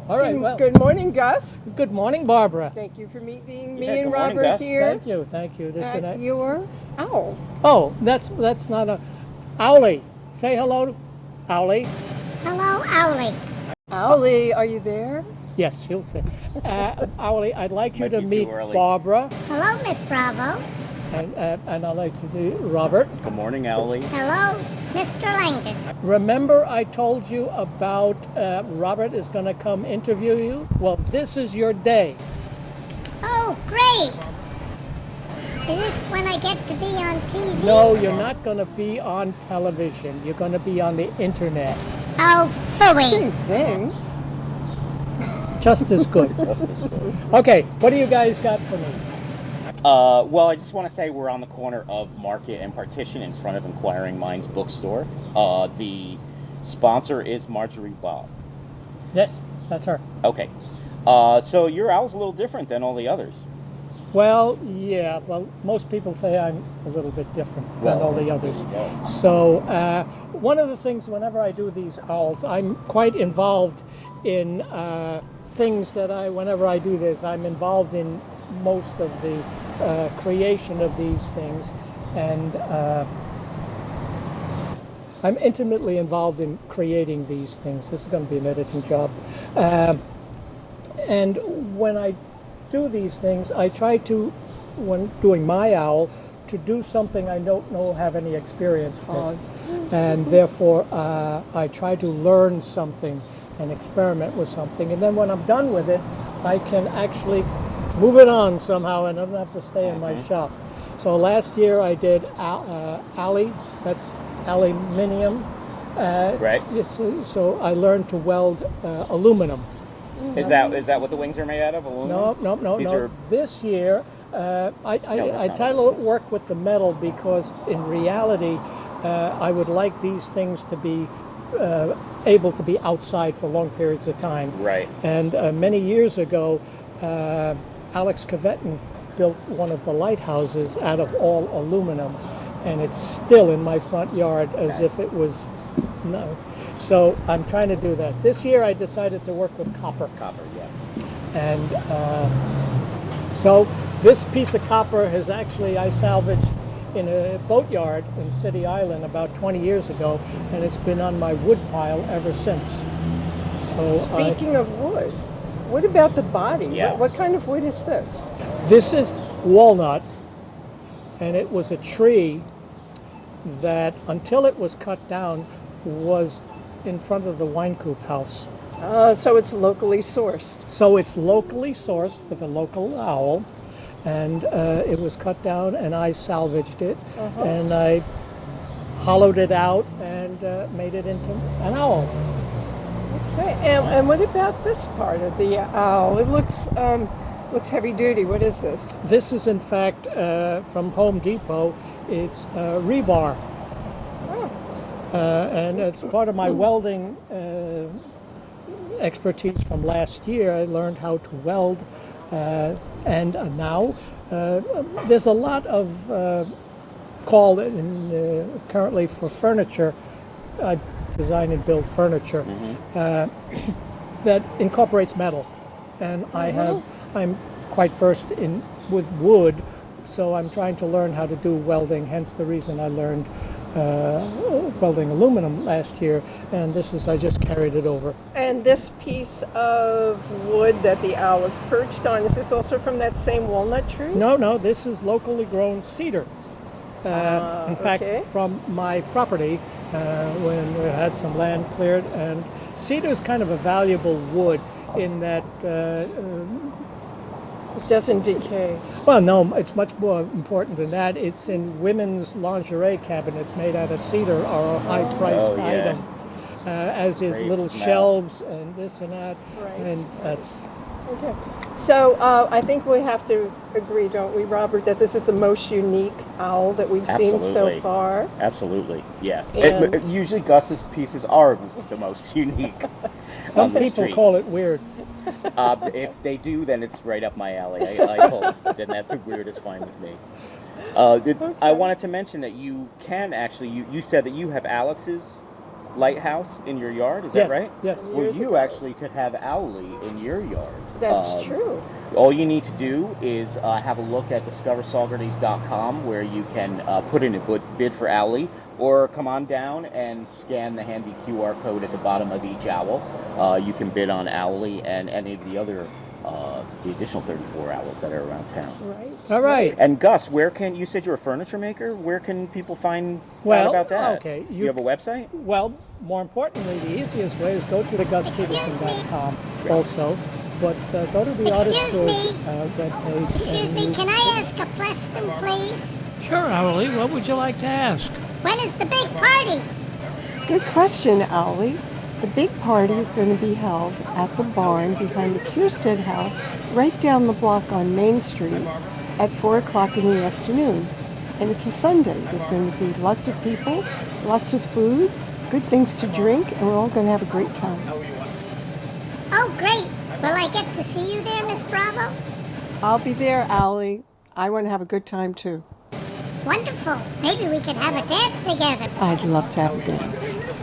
All right, well. Good morning, Gus. Good morning, Barbara. Thank you for meeting Yeah, me and good morning, Robert Gus. here Thank you. This is at your owl. Oh, that's not a... Owlie. Say hello to Owlie. Hello, Owlie. Owlie, are you there? Yes, she'll say. Owlie, I'd like you Might to be too meet early. Barbara, Hello, Miss Bravo. and I'd like to do Robert. Good morning, Owlie. Hello, Mr. Langdon. Remember I told you about Robert is going to come interview you? Well, this is your day. Oh, great. Is this when I get to be on TV? No, you're not going to be on television. You're going to be on the internet. Oh, Same phooey. thing. Just as good. Just as good. Okay, what do you guys got for me? Well, I just want to say we're on the corner of Market and Partition in front of Inquiring Minds bookstore. The sponsor is Marjorie Bob. Yes, that's her. Okay. So your owl's a little different than all the others. Well, yeah. Well, most people say I'm a little bit different than all the others. there you go. So one of the things, whenever I do these owls, I'm quite involved in things that whenever I do this, I'm involved in most of the creation of these things. And I'm intimately involved in creating these things. This is going to be an editing job. And when I do these things, I try to, when doing my owl, to do something I don't have any experience with. And therefore, I try to learn something and experiment with something. And then when I'm done with it, I can actually move it on somehow and I don't have to stay in my shop. So last year I did Owlie, that's aluminium. Right. Yes, so I learned to weld aluminum. Is that what the wings are made out of? Aluminum? No. These are... This year, I try to work with the metal because in reality, I would like these things to be able to be outside for long periods of time. Right. And many years ago, Alex Caveton built one of the lighthouses out of all aluminum, and it's still in my front yard as if it was no. So I'm trying to do that. This year I decided to work with copper. Copper, yeah. And so this piece of copper I salvaged in a boatyard in City Island about 20 years ago, and it's been on my wood pile ever since. So Speaking of wood, what about the body? Yeah. What kind of wood is this? This is walnut, and it was a tree that, until it was cut down, was in front of the wine coop house. So it's locally sourced. So it's locally sourced with a local owl, and it was cut down, and I salvaged it, and I hollowed it out and made it into an owl. Okay. And what about this part of the owl? It looks heavy duty. What is this? This is, in fact, from Home Depot. It's rebar. Oh. And it's part of my welding expertise from last year. I learned how to weld, and now there's a lot of call currently for furniture. I design and build furniture that incorporates metal, and I'm quite versed with wood, so I'm trying to learn how to do welding. Hence the reason I learned welding aluminum last year, and I just carried it over. And this piece of wood that the owl is perched on, is this also from that same walnut tree? No, this is locally grown cedar. In fact, okay. from my property, when we had some land cleared, and cedar is kind of a valuable wood in that It doesn't decay. well, no, it's much more important than that. It's in women's lingerie cabinets made out of cedar, are a high-priced item, as is Great little smell. shelves and this and that. Right. And that's Okay. So I think we have to agree, don't we, Robert, that this is the most unique owl that we've seen so Absolutely. far? Absolutely, yeah. And- Usually Gus's pieces are the most unique. some on the people streets. call it weird. If they do, then it's right up my alley. I hope. Then that's weird is fine with me. I wanted to mention that you can actually, you said that you have Alex's lighthouse in your yard. Is Yes, that right? yes. Well, Years you ago. actually could have Owlie in your yard. That's true. All you need to do is have a look at discoversaugerties.com where you can put in a bid for Owlie, or come on down and scan the handy QR code at the bottom of each owl. You can bid on Owlie and any of the other, the additional 34 owls that are around town. Right. All right. And Gus, where can you said you're a furniture maker? Where can people find out Well, about that? okay, You have a website? Well, more importantly, the easiest way is go to the GusPedersen.com also. But go to the Artist Excuse Good me. webpage. Excuse and me, you- can I ask a question, please? Sure, Owlie. What would you like to ask? When is the big party? Good question, Owlie. The big party is going to be held at the barn behind the Kierstead house, right down the block on Main Street, at 4 o'clock in the afternoon. And it's a Sunday. There's going to be lots of people, lots of food, good things to drink, and we're all going to have a great time. Oh, great. Will I get to see you there, Miss Bravo? I'll be there, Owlie. I want to have a good time too. Wonderful. Maybe we could have a dance together. I'd love to have a dance.